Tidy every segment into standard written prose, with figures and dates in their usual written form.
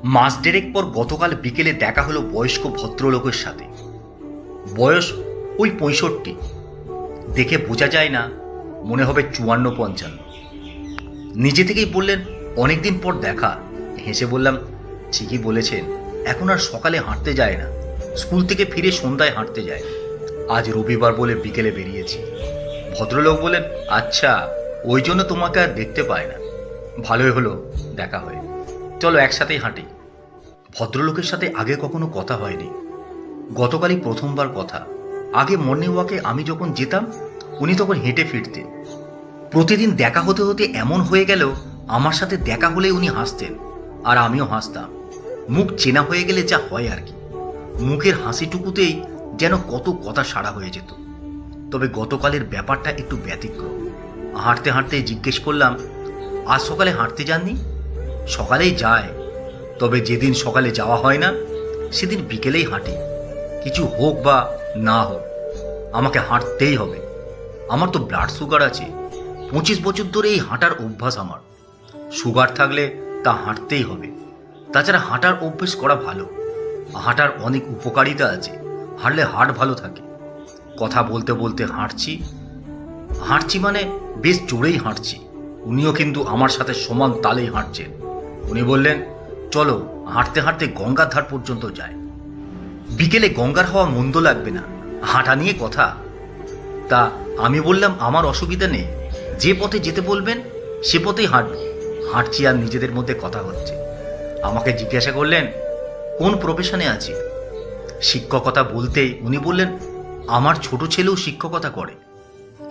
মাস দেড়েক পর গতকাল বিকেলে দেখা হলো বয়স্ক ভদ্রলোকের সাথে। বয়স ওই 65, দেখে বোঝা যায় না, মনে হবে 54-55। নিজে থেকেই বললেন অনেকদিন পর দেখা। হেসে বললাম ঠিকই বলেছেন, এখন আর সকালে হাঁটতে যায় না, স্কুল থেকে ফিরে সন্ধ্যায় হাঁটতে যায়। আজ রবিবার বলে বিকেলে বেরিয়েছি। ভদ্রলোক বলেন আচ্ছা, ওই জন্য তোমাকে আর দেখতে পায় না। ভালোই হলো দেখা হয়ে, চলো একসাথেই হাঁটি। ভদ্রলোকের সাথে আগে কখনো কথা হয়নি, গতকালই প্রথমবার কথা। আগে মর্নিং ওয়াকে আমি যখন যেতাম উনি তখন হেঁটে ফিরতেন। প্রতিদিন দেখা হতে হতে এমন হয়ে গেল আমার সাথে দেখা হলে উনি হাসতেন আর আমিও হাসতাম। মুখ চেনা হয়ে গেলে যা হয় আর কি, মুখের হাসিটুকুতেই যেন কত কথা সারা হয়ে যেত। তবে গতকালের ব্যাপারটা একটু ব্যতিক্রম। হাঁটতে হাঁটতে জিজ্ঞেস করলাম আজ সকালে হাঁটতে যাননি? সকালেই যায়, তবে যেদিন সকালে যাওয়া হয় না সেদিন বিকেলেই হাঁটি। কিছু হোক বা না হোক আমাকে হাঁটতেই হবে। আমার তো ব্লাড সুগার আছে, 25 বছর ধরে এই হাঁটার অভ্যাস আমার। সুগার থাকলে তা হাঁটতেই হবে। তাছাড়া হাঁটার অভ্যেস করা ভালো, হাঁটার অনেক উপকারিতা আছে। হাঁটলে হার্ট ভালো থাকে। কথা বলতে বলতে হাঁটছি হাঁটছি মানে বেশ জোরেই হাঁটছি। উনিও কিন্তু আমার সাথে সমান তালেই হাঁটছেন। উনি বললেন চলো হাঁটতে হাঁটতে গঙ্গার ধার পর্যন্ত যায়। বিকেলে গঙ্গার হাওয়া মন্দ লাগবে না, হাঁটা নিয়ে কথা। তা আমি বললাম আমার অসুবিধা নেই, যে পথে যেতে বলবেন সে পথেই হাঁটব। হাঁটছি আর নিজেদের মধ্যে কথা হচ্ছে। আমাকে জিজ্ঞাসা করলেন কোন প্রফেশনে আছি। শিক্ষকতা বলতেই উনি বললেন আমার ছোট ছেলেও শিক্ষকতা করে,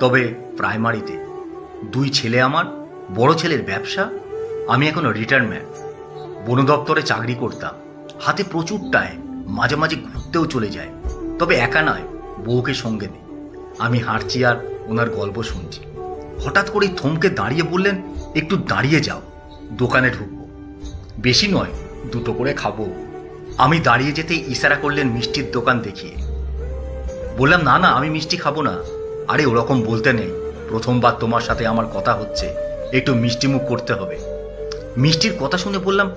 তবে প্রাইমারিতে। 2 ছেলে আমার, বড় ছেলের ব্যবসা, আমি এখন রিটায়ারমেন্ট। বন দপ্তরে চাকরি করতাম, হাতে প্রচুর টাইম, মাঝে মাঝে ঘুরতেও চলে যায়। তবে একা নয়, বউকে সঙ্গে নেই। আমি হাঁটছি আর ওনার গল্প শুনছি। হঠাৎ করেই থমকে দাঁড়িয়ে বললেন একটু দাঁড়িয়ে যাও, দোকানে ঢুকবো। বেশি নয়, 2টো করে খাবো। আমি দাঁড়িয়ে যেতেই ইশারা করলেন মিষ্টির দোকান দেখিয়ে। বললাম না না, আমি মিষ্টি খাবো না। আরে ওরকম বলতে নেই, প্রথমবার তোমার সাথে আমার কথা হচ্ছে, একটু মিষ্টি মুখ করতে হবে। মিষ্টির কথা শুনে বললাম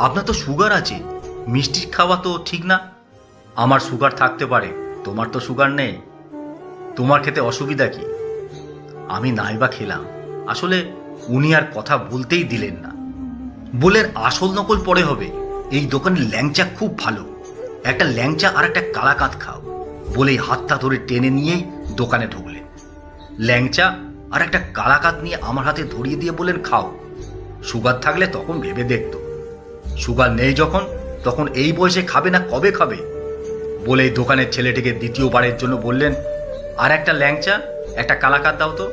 আপনার তো সুগার আছে, মিষ্টি খাওয়া তো ঠিক না। আমার সুগার থাকতে পারে, তোমার তো সুগার নেই, তোমার খেতে অসুবিধা কি? আমি নাইবা খেলাম। আসলে উনি আর কথা বলতেই দিলেন না। বলেন আসল নকল পরে হবে, এই দোকানের ল্যাংচা খুব ভালো, একটা ল্যাংচা আর একটা কালাকাঁদ খাও। বলেই হাতটা ধরে টেনে নিয়েই দোকানে ঢুকলেন। ল্যাংচা আর একটা কালাকাঁদ নিয়ে আমার হাতে ধরিয়ে দিয়ে বলেন খাও। সুগার থাকলে তখন ভেবে দেখতো, সুগার নেই যখন, তখন এই বয়সে খাবে না কবে খাবে? বলেই দোকানের ছেলেটিকে দ্বিতীয়বারের জন্য বললেন আর একটা ল্যাংচা, একটা কালাকাঁদ দাও তো।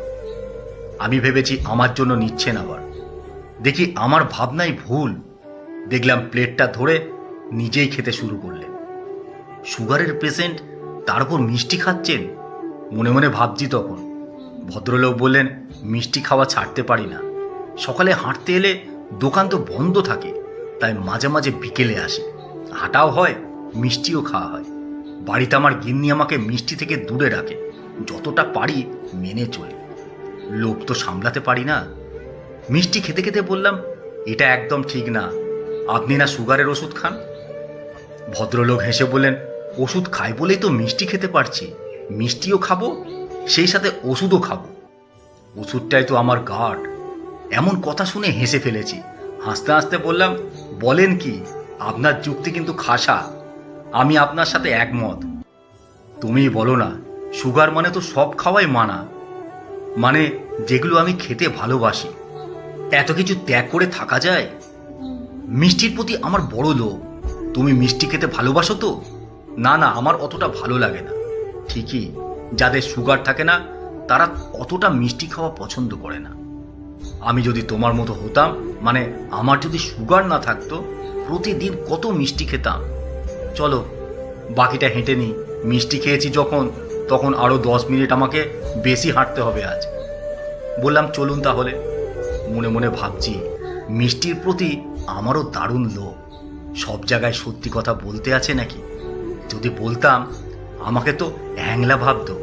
আমি ভেবেছি আমার জন্য নিচ্ছেন আবার, দেখি আমার ভাবনাই ভুল। দেখলাম প্লেটটা ধরে নিজেই খেতে শুরু করলেন। সুগারের পেশেন্ট, তার উপর মিষ্টি খাচ্ছেন। মনে মনে ভাবছি তখন। ভদ্রলোক বললেন মিষ্টি খাওয়া ছাড়তে পারি না, সকালে হাঁটতে এলে দোকান তো বন্ধ থাকে, তাই মাঝে মাঝে বিকেলে আসি। হাঁটাও হয়, মিষ্টিও খাওয়া হয়। বাড়িতে আমার গিন্নি আমাকে মিষ্টি থেকে দূরে রাখে, যতটা পারি মেনে চলি। লোভ তো সামলাতে পারি না। মিষ্টি খেতে খেতে বললাম এটা একদম ঠিক না, আপনি না সুগারের ওষুধ খান? ভদ্রলোক হেসে বললেন ওষুধ খাই বলেই তো মিষ্টি খেতে পারছি, মিষ্টিও খাবো, সেই সাথে ওষুধও খাবো। ওষুধটাই তো আমার গার্ড। এমন কথা শুনে হেসে ফেলেছি। হাসতে হাসতে বললাম বলেন কি, আপনার যুক্তি কিন্তু খাসা, আমি আপনার সাথে একমত। তুমিই বলো না, সুগার মানে তো সব খাওয়াই মানা, মানে যেগুলো আমি খেতে ভালোবাসি। এত কিছু ত্যাগ করে থাকা যায়? মিষ্টির প্রতি আমার বড় লোভ। তুমি মিষ্টি খেতে ভালোবাসো তো? না না, আমার অতটা ভালো লাগে না। ঠিকই, যাদের সুগার থাকে না তারা অতটা মিষ্টি খাওয়া পছন্দ করে না। আমি যদি তোমার মতো হতাম, মানে আমার যদি সুগার না থাকতো, প্রতিদিন কত মিষ্টি খেতাম। চলো বাকিটা হেঁটে নিই, মিষ্টি খেয়েছি যখন, তখন আরও 10 মিনিট আমাকে বেশি হাঁটতে হবে আজ। বললাম চলুন তাহলে। মনে মনে ভাবছি মিষ্টির প্রতি আমারও দারুণ লোভ। সব জায়গায় সত্যি কথা বলতে আছে নাকি? যদি বলতাম আমাকে তো হ্যাংলা ভাবতো।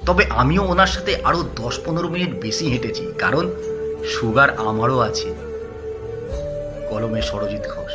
তবে আমিও ওনার সাথে আরও 10-15 মিনিট বেশি হেঁটেছি, কারণ সুগার আমারও আছে। কলমে সরজিৎ ঘোষ।